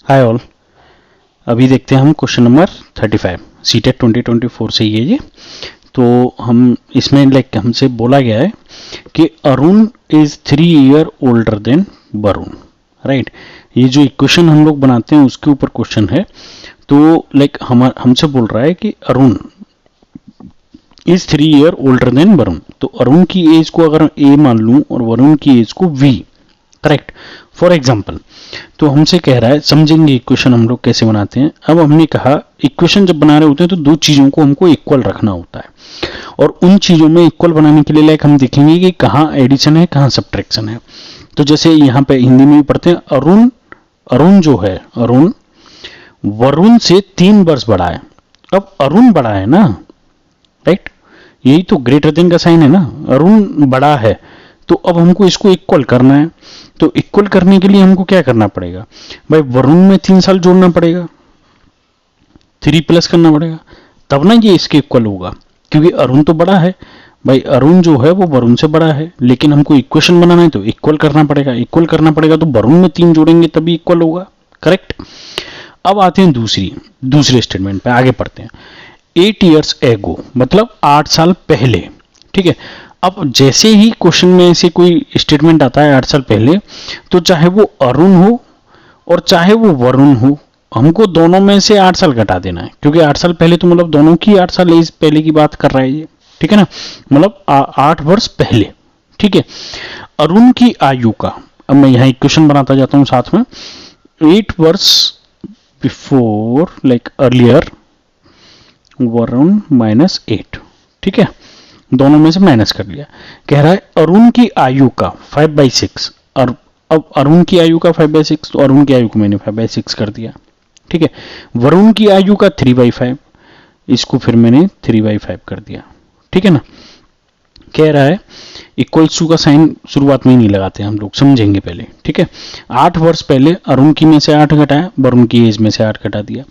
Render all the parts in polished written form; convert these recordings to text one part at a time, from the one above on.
Hi all, अभी देखते हैं हम क्वेश्चन नंबर 35 सीटेट 2024 से ये तो हम इसमें हमसे बोला गया है कि Arun is 3 year older than Varun, right. ये जो इक्वेशन हम लोग बनाते हैं उसके ऊपर क्वेश्चन है। तो हमसे बोल रहा है कि Arun is 3 year older than Varun. तो अरुण की एज को अगर ए मान लूं और वरुण की एज को वी, करेक्ट। फॉर एग्जाम्पल, तो हमसे कह रहा है, समझेंगे इक्वेशन हम लोग कैसे बनाते हैं। अब हमने कहा इक्वेशन जब बना रहे होते हैं तो दो चीजों को हमको इक्वल रखना होता है, और उन चीजों में इक्वल बनाने के लिए हम देखेंगे कि कहाँ एडिशन है कहाँ सब्ट्रैक्शन है। तो जैसे यहाँ पे हिंदी में भी पढ़ते हैं, अरुण जो है, अरुण वरुण से 3 वर्ष बड़ा है। अब अरुण बड़ा है ना, राइट, यही तो ग्रेटर देन का साइन है ना। अरुण बड़ा है तो अब हमको इसको इक्वल करना है। तो इक्वल करने के लिए हमको क्या करना पड़ेगा भाई, वरुण में 3 साल जोड़ना पड़ेगा, 3 प्लस करना पड़ेगा, तब ना ये इसके इक्वल होगा। क्योंकि अरुण तो बड़ा है भाई, अरुण जो है वो वरुण से बड़ा है, लेकिन हमको इक्वेशन बनाना है तो इक्वल करना पड़ेगा। इक्वल करना पड़ेगा तो वरुण में 3 जोड़ेंगे तभी इक्वल होगा, करेक्ट। अब आते हैं दूसरे स्टेटमेंट पे, आगे पढ़ते हैं। 8 ईयर्स एगो मतलब 8 साल पहले, ठीक है। अब जैसे ही क्वेश्चन में ऐसे कोई स्टेटमेंट आता है 8 साल पहले, तो चाहे वो अरुण हो और चाहे वो वरुण हो, हमको दोनों में से 8 साल घटा देना है। क्योंकि 8 साल पहले तो मतलब दोनों की 8 साल एज पहले की बात कर रहा है ये, ठीक है ना, मतलब 8 वर्ष पहले, ठीक है। अरुण की आयु का, अब मैं यहाँ इक्वेशन बनाता जाता हूं साथ में। 8 वर्ष बिफोर अर्लियर वरुण माइनस 8, ठीक है, दोनों में से माइनस कर लिया। कह रहा है अरुण की आयु का 5/6, और अब अरुण की आयु का 5/6, तो अरुण की आयु को मैंने 5/6 कर दिया, ठीक है। वरुण की आयु का 3/5, इसको फिर मैंने 3/5 कर दिया, ठीक है ना। कह रहा है इक्वल्स टू का साइन शुरुआत में नहीं लगाते हम लोग, समझेंगे पहले, ठीक है। 8 वर्ष पहले अरुण की में से 8 घटाया, वरुण की एज में से 8 घटा दिया।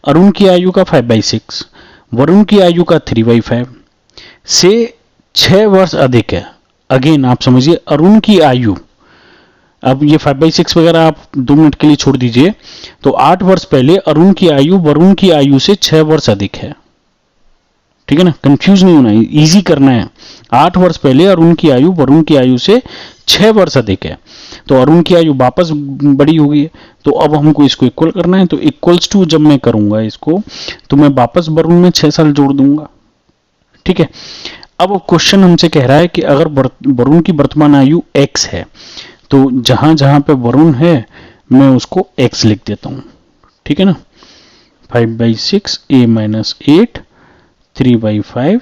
अरुण की आयु का 5/6, वरुण की आयु का 3/5 से 6 वर्ष अधिक है। अगेन आप समझिए, अरुण की आयु, अब ये 5/6 वगैरह आप 2 मिनट के लिए छोड़ दीजिए। तो 8 वर्ष पहले अरुण की आयु वरुण की आयु से 6 वर्ष अधिक है, ठीक है ना, कंफ्यूज नहीं होना, इजी करना है। 8 वर्ष पहले अरुण की आयु वरुण की आयु से 6 वर्ष अधिक है, तो अरुण की आयु वापस बड़ी होगी। तो अब हमको इसको इक्वल करना है, तो इक्वल्स टू जब मैं करूंगा इसको, तो मैं वापस वरुण में 6 साल जोड़ दूंगा, ठीक है। अब क्वेश्चन हमसे कह रहा है कि अगर वरुण की वर्तमान आयु x है, तो जहां जहां पे वरुण है मैं उसको x लिख देता हूं, ठीक है ना। 5/6 a minus 8, 3/5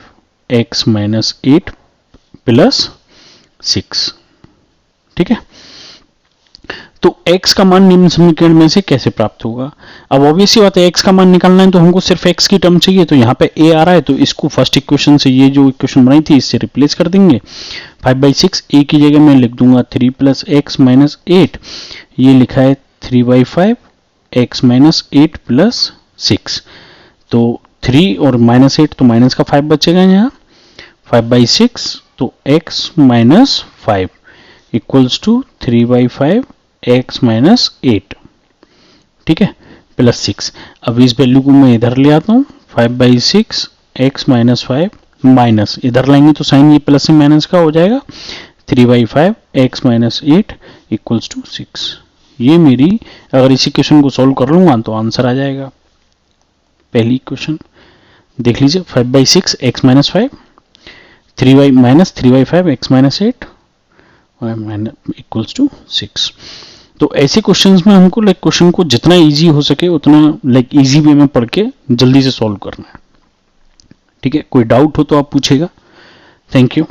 x minus 8 plus 6, ठीक है। तो x का मान निम्न समीकरण में से कैसे प्राप्त होगा। अब ऑब्वियस बात है, x का मान निकालना है तो हमको सिर्फ x की टर्म चाहिए। तो यहाँ पे a आ रहा है, तो इसको फर्स्ट इक्वेशन से, ये जो इक्वेशन बनाई थी इससे रिप्लेस कर देंगे। 5/6 a की जगह मैं लिख दूंगा 3 प्लस x माइनस 8, ये लिखा है 3/5 x माइनस 8 प्लस 6। तो 3 और माइनस 8, तो माइनस का 5 बचेगा यहाँ। 5/6 तो x minus 5 equals to 3/5 x minus 8, ठीक है, प्लस 6। अब इस वैल्यू को मैं इधर ले आता हूं, 5/6 x माइनस 5 माइनस, इधर लाएंगे तो साइन ये प्लस से माइनस का हो जाएगा, 3/5 x माइनस 8 इक्वल्स टू 6। ये मेरी, अगर इस इक्वेशन को सॉल्व कर लूंगा तो आंसर आ जाएगा। पहली इक्वेशन देख लीजिए, 5/6 x minus 5, 3/5 x minus 8 equals to 6। तो ऐसे क्वेश्चंस में हमको क्वेश्चन को जितना इजी हो सके उतना इजी वे में पढ़ के जल्दी से सॉल्व करना है, ठीक है। कोई डाउट हो तो आप पूछेगा। Thank you.